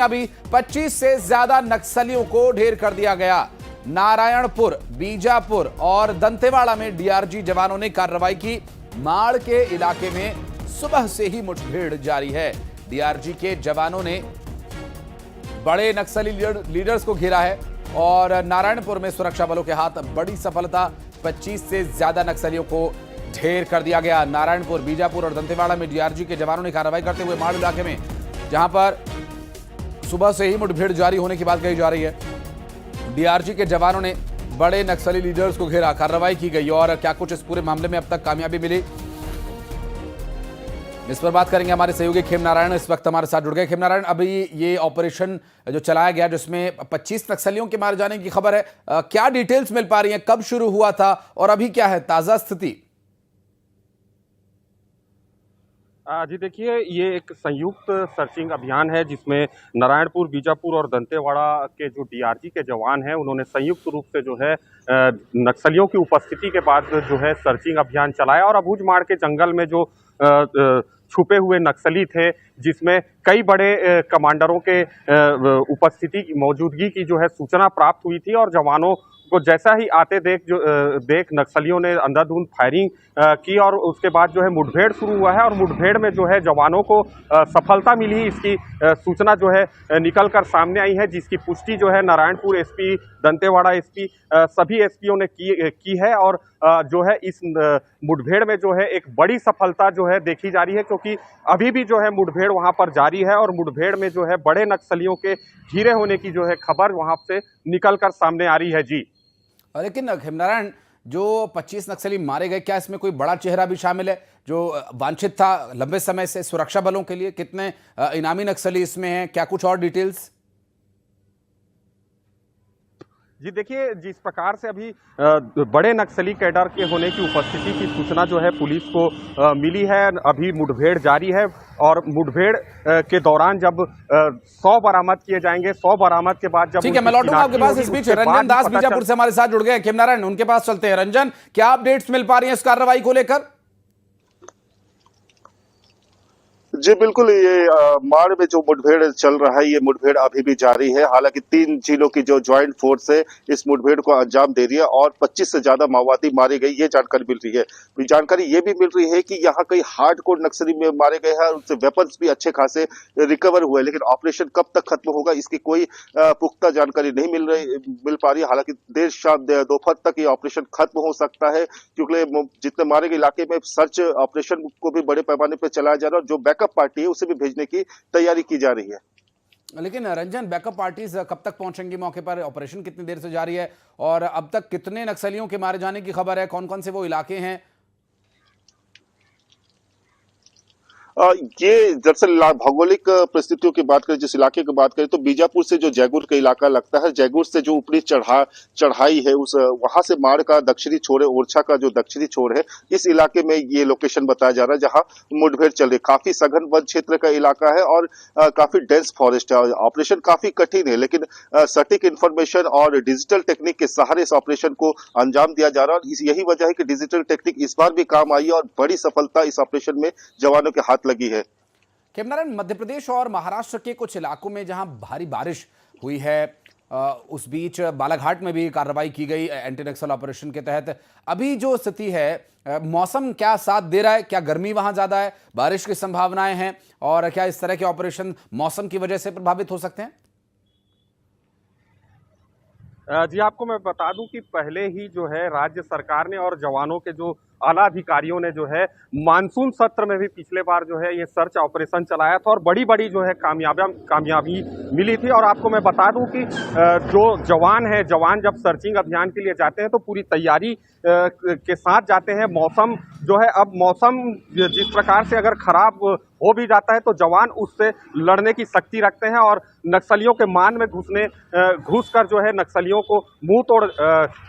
अभी 25 से ज्यादा नक्सलियों को ढेर कर दिया गया। नारायणपुर, बीजापुर और दंतेवाड़ा में डीआरजी जवानों ने कार्रवाई की। माड़ के इलाके में सुबह से ही मुठभेड़ जारी है। डीआरजी के जवानों ने बड़े नक्सली लीडर्स को घेरा है और नारायणपुर में सुरक्षा बलों के हाथ बड़ी सफलता। 25 से ज्यादा नक्सलियों को ढेर कर दिया गया। नारायणपुर, बीजापुर और दंतेवाड़ा में डीआरजी के जवानों ने कार्रवाई करते हुए माड़ इलाके में, जहां पर सुबह से ही मुठभेड़ जारी होने की बात कही जा रही है। डीआरजी के जवानों ने बड़े नक्सली लीडर्स को घेरा, कार्रवाई की गई और क्या कुछ इस पूरे मामले में अब तक कामयाबी मिली, इस पर बात करेंगे। हमारे सहयोगी खेम नारायण इस वक्त हमारे साथ जुड़ गए। खेम नारायण, अभी ये ऑपरेशन जो चलाया गया जिसमें 25 नक्सलियों के मारे जाने की खबर है, क्या डिटेल्स मिल पा रही हैं, कब शुरू हुआ था और अभी क्या है ताजा स्थिति? जी देखिए, ये एक संयुक्त सर्चिंग अभियान है जिसमें नारायणपुर, बीजापुर और दंतेवाड़ा के जो डीआरजी के जवान हैं उन्होंने संयुक्त रूप से जो है नक्सलियों की उपस्थिति के बाद जो है सर्चिंग अभियान चलाया और अबूझमाड़ के जंगल में जो छुपे हुए नक्सली थे, जिसमें कई बड़े कमांडरों के उपस्थिति मौजूदगी की जो है सूचना प्राप्त हुई थी और जवानों को जैसा ही आते देख नक्सलियों ने अंधाधुंध फायरिंग की और उसके बाद जो है मुठभेड़ शुरू हुआ है और मुठभेड़ में जो है जवानों को सफलता मिली। इसकी सूचना जो है निकल कर सामने आई है, जिसकी पुष्टि जो है नारायणपुर एसपी, दंतेवाड़ा एसपी, सभी एसपीओ ने की है और जो है इस मुठभेड़ में जो है एक बड़ी सफलता जो है देखी जा रही है, क्योंकि अभी भी जो है मुठभेड़ वहां पर जारी है और मुठभेड़ में जो है बड़े नक्सलियों के घिरे होने की जो है खबर वहां से निकल कर सामने आ रही है। जी लेकिन खेमनारायण, जो 25 नक्सली मारे गए, क्या इसमें कोई बड़ा चेहरा भी शामिल है जो वांछित था लंबे समय से सुरक्षा बलों के लिए? कितने इनामी नक्सली इसमें हैं, क्या कुछ और डिटेल्स? जी देखिए, जिस प्रकार से अभी बड़े नक्सली कैडर के होने की उपस्थिति की सूचना जो है पुलिस को मिली है, अभी मुठभेड़ जारी है और मुठभेड़ के दौरान जब 100 बरामद किए जाएंगे, 100 बरामद के बाद जब ठीक है, मैं लौटूंगा आपके पास। इस बीच रंजन दास बीजापुर से हमारे साथ जुड़ गए। खेमनारायण, उनके पास चलते हैं। रंजन, क्या अपडेट्स मिल पा रही है इस कार्रवाई को लेकर? जी बिल्कुल, ये माड़ में जो मुठभेड़ चल रहा है, ये मुठभेड़ अभी भी जारी है। हालांकि 3 जिलों की जो ज्वाइंट फोर्स है इस मुठभेड़ को अंजाम दे रही है और 25 से ज्यादा माओवादी मारे गए, ये जानकारी मिल रही है। जानकारी ये भी मिल रही है कि यहाँ कई हार्डकोर नक्सली में मारे गए हैं और उनसे वेपन्स भी अच्छे खासे रिकवर हुए, लेकिन ऑपरेशन कब तक खत्म होगा इसकी कोई पुख्ता जानकारी नहीं मिल पा रही है। हालांकि देर शाम दोपहर तक ये ऑपरेशन खत्म हो सकता है, क्योंकि जितने मारे गए इलाके में सर्च ऑपरेशन को भी बड़े पैमाने पर चलाया जा रहा है और जो बैकअप पार्टी है उसे भी भेजने की तैयारी की जा रही है। लेकिन रंजन, बैकअप पार्टीज कब तक पहुंचेंगी मौके पर? ऑपरेशन कितनी देर से जारी है और अब तक कितने नक्सलियों के मारे जाने की खबर है? कौन कौन से वो इलाके हैं? ये दरअसल भौगोलिक परिस्थितियों की बात करें, जिस इलाके की बात करें तो बीजापुर से जो जयगुर का इलाका लगता है, जयगुर से जो ऊपरी चढ़ाई है उस वहां से माड़ का दक्षिणी छोर है, ओरछा का जो दक्षिणी छोर है, इस इलाके में ये लोकेशन बताया जा रहा है जहां मुठभेड़ चल रही। काफी सघन वन क्षेत्र का इलाका है और काफी डेंस फॉरेस्ट है। ऑपरेशन काफी कठिन है, लेकिन सटीक इंफॉर्मेशन और डिजिटल टेक्निक के सहारे इस ऑपरेशन को अंजाम दिया जा रहा है और यही वजह है कि डिजिटल टेक्निक इस बार भी काम आई है और बड़ी सफलता इस ऑपरेशन में जवानों के हाथ लगी है। खेमनारायण, मध्य प्रदेश और महाराष्ट्र के कुछ इलाकों में जहां भारी बारिश हुई है, उस बीच बालाघाट में भी कार्रवाई की गई एंटी नक्सल ऑपरेशन के तहत। अभी जो स्थिति है, मौसम क्या साथ दे रहा है? क्या गर्मी वहां ज्यादा है, बारिश की संभावनाएं हैं और क्या इस तरह के ऑपरेशन मौसम की वजह से प्रभावित हो सकते हैं? जी आपको मैं बता दूं कि पहले ही जो है राज्य सरकार ने और जवानों के जो आला अधिकारियों ने जो है मानसून सत्र में भी पिछले बार जो है ये सर्च ऑपरेशन चलाया था और बड़ी बड़ी जो है कामयाबी मिली थी। और आपको मैं बता दूं कि जो जवान जब सर्चिंग अभियान के लिए जाते हैं तो पूरी तैयारी के साथ जाते हैं। मौसम जो है, अब मौसम जिस प्रकार से अगर खराब हो भी जाता है तो जवान उससे लड़ने की शक्ति रखते हैं और नक्सलियों के मान में घुसकर जो है नक्सलियों को मुंह तोड़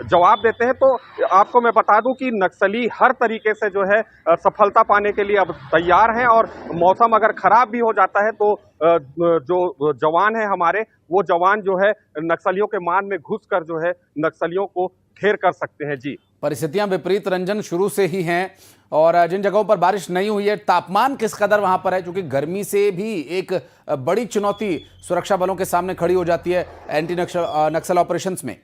जवाब देते हैं। तो आपको मैं बता दूं कि नक्सली हर तरीके से जो है सफलता पाने के लिए अब तैयार हैं और मौसम अगर खराब भी हो जाता है तो जो जवान है हमारे, वो जवान जो है नक्सलियों के मान में घुसकर जो है नक्सलियों को ढेर कर सकते हैं। जी, परिस्थितियां विपरीत रंजन शुरू से ही हैं और जिन जगहों पर बारिश नहीं हुई है, तापमान किस कदर वहां पर है, क्योंकि गर्मी से भी एक बड़ी चुनौती सुरक्षा बलों के सामने खड़ी हो जाती है एंटी नक्सल ऑपरेशंस में।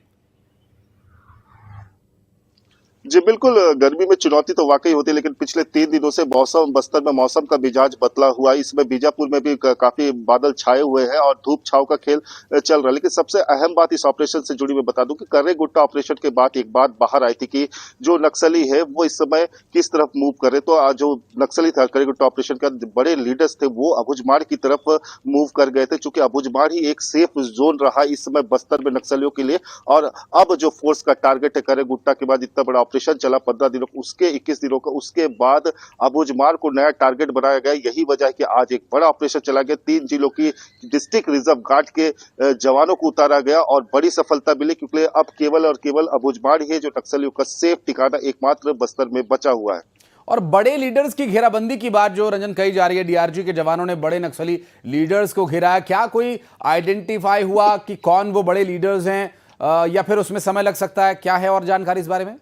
जी बिल्कुल, गर्मी में चुनौती तो वाकई होती है, लेकिन पिछले 3 दिनों से मौसम बस्तर में मौसम का मिजाज बदला हुआ है। इसमें बीजापुर में भी काफी बादल छाए हुए हैं और धूप छाव का खेल चल रहा है। लेकिन सबसे अहम बात इस ऑपरेशन से जुड़ी मैं बता दूं कि कर्रे गुट्टा ऑपरेशन के बाद एक बात बाहर आई थी कि जो नक्सली है वो इस समय किस तरफ मूव करे। तो जो नक्सली था कर्रे गुट्टा ऑपरेशन का बड़े लीडर्स थे वो अबुझमाड़ की तरफ मूव कर गए थे, चूंकि अबुझमाड़ ही एक सेफ जोन रहा इस समय बस्तर में नक्सलियों के लिए। और अब जो फोर्स का टारगेट है कर्रे गुट्टा के बाद इतना बड़ा ऑपरेशन चला 15 दिनों उसके 21 दिनों का, उसके बाद अबुझमाड़ को नया टारगेट बनाया गया। यही वजह है कि आज एक बड़ा ऑपरेशन चला गया। 3 जिलों की डिस्ट्रिक्ट रिजर्व गार्ड के जवानों को उतारा गया और बड़ी सफलता मिली, क्योंकि अब केवल और केवल अबुझमाड़ ही है जो नक्सलियों का सेफ ठिकाना एकमात्र बस्तर में बचा हुआ है। और बड़े लीडर्स की घेराबंदी की बात जो रंजन कही जा रही है, डीआरजी के जवानों ने बड़े नक्सली लीडर्स को घेरा है, क्या कोई आइडेंटिफाई हुआ कि कौन वो बड़े लीडर्स हैं या फिर उसमें समय लग सकता है? क्या है और जानकारी इस बारे में?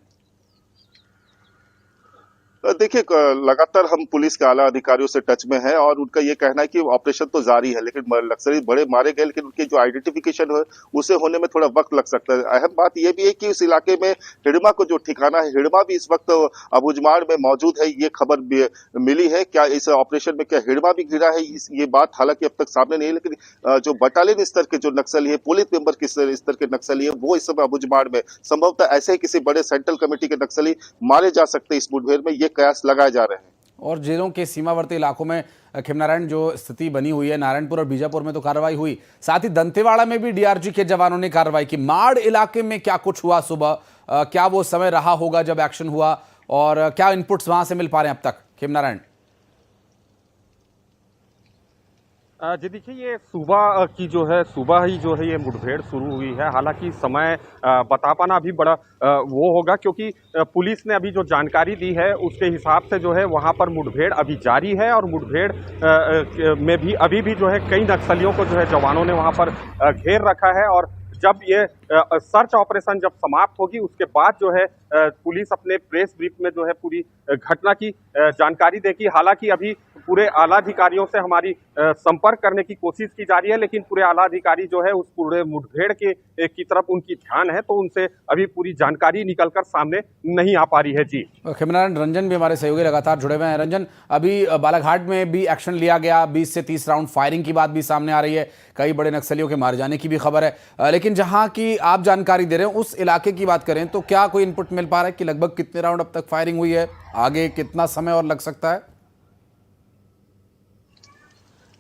देखिए, लगातार हम पुलिस के आला अधिकारियों से टच में हैं और उनका ये कहना है कि ऑपरेशन तो जारी है, लेकिन नक्सली बड़े मारे गए, लेकिन उनकी जो आइडेंटिफिकेशन है उसे होने में थोड़ा वक्त लग सकता है। अहम बात यह भी है कि इस इलाके में हिड़मा को जो ठिकाना है, हिड़मा भी इस वक्त अबुझमाड़ में मौजूद है, ये खबर भी मिली है। क्या इस ऑपरेशन में क्या हिड़मा भी घिरा है, ये बात हालांकि अब तक सामने नहीं है, लेकिन जो बटालियन स्तर के जो नक्सली है, पुलिस मेंबर के स्तर के नक्सली है, वो इस समय अबुझमाड़ में संभवतः ऐसे ही किसी बड़े सेंट्रल कमेटी के नक्सली मारे जा सकते हैं इस मुठभेड़ में, ये कयास लगाए जा रहे हैं। और जिलों के सीमावर्ती इलाकों में खिमनारायण जो स्थिति बनी हुई है, नारायणपुर और बीजापुर में तो कार्रवाई हुई, साथ ही दंतेवाड़ा में भी डीआरजी के जवानों ने कार्रवाई की। माड़ इलाके में क्या कुछ हुआ सुबह, क्या वो समय रहा होगा जब एक्शन हुआ और क्या इनपुट्स वहां से मिल पा रहे हैं अब तक खिमनारायण? जी देखिए, ये सुबह की जो है सुबह ही जो है ये मुठभेड़ शुरू हुई है। हालांकि समय बता पाना अभी बड़ा वो होगा, क्योंकि पुलिस ने अभी जो जानकारी दी है उसके हिसाब से जो है वहां पर मुठभेड़ अभी जारी है और मुठभेड़ में भी अभी भी जो है कई नक्सलियों को जो है जवानों ने वहां पर घेर रखा है। और जब ये सर्च ऑपरेशन जब समाप्त होगी उसके बाद जो है पुलिस अपने प्रेस ब्रीफ में जो है पूरी घटना की जानकारी देगी। हालांकि अभी पूरे आला अधिकारियों से हमारी संपर्क करने की कोशिश की जा रही है, लेकिन पूरे आला अधिकारी जो है उस पूरे मुठभेड़ के की तरफ उनकी ध्यान है, तो उनसे अभी पूरी जानकारी निकलकर सामने नहीं आ पा रही है। जी, खिमनारायण, रंजन भी हमारे सहयोगी लगातार जुड़े हुए हैं। रंजन, अभी बालाघाट में भी एक्शन लिया गया, 20 से 30 राउंड फायरिंग की बात भी सामने आ रही है, कई बड़े नक्सलियों के मारे जाने की भी खबर है, लेकिन जहां की आप जानकारी दे रहे हैं उस इलाके की बात करें तो क्या कोई इनपुट मिल पा रहा है कि लगभग कितने राउंड अब तक फायरिंग हुई है, आगे कितना समय और लग सकता है?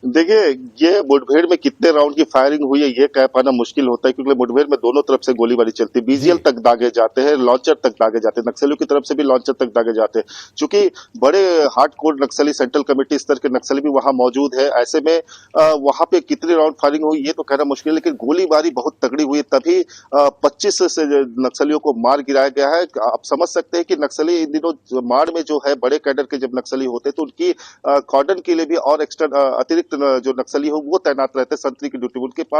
देखिए, ये मुठभेड़ में कितने राउंड की फायरिंग हुई है ये कह पाना मुश्किल होता है, क्योंकि मुठभेड़ में दोनों तरफ से गोलीबारी चलती है। बीजीएल तक दागे जाते हैं, लॉन्चर तक दागे जाते हैं, नक्सलियों की तरफ से भी लॉन्चर तक दागे जाते हैं। चूंकि बड़े हार्डकोर नक्सली, सेंट्रल कमेटी स्तर के नक्सली भी वहां मौजूद है, ऐसे में वहां पे कितने राउंड फायरिंग हुई ये तो कहना मुश्किल है, लेकिन गोलीबारी बहुत तगड़ी हुई है, तभी 25 से नक्सलियों को मार गिराया गया है। आप समझ सकते हैं कि नक्सली इन दिनों माड़ में जो है बड़े कैडर के जब नक्सली होते हैं तो उनकी कॉर्डन के लिए भी और एक्स्ट्रा अतिरिक्त जो नक्सली हो वो तैनात रहते हैं, संतरी की ड्यूटी उनके पास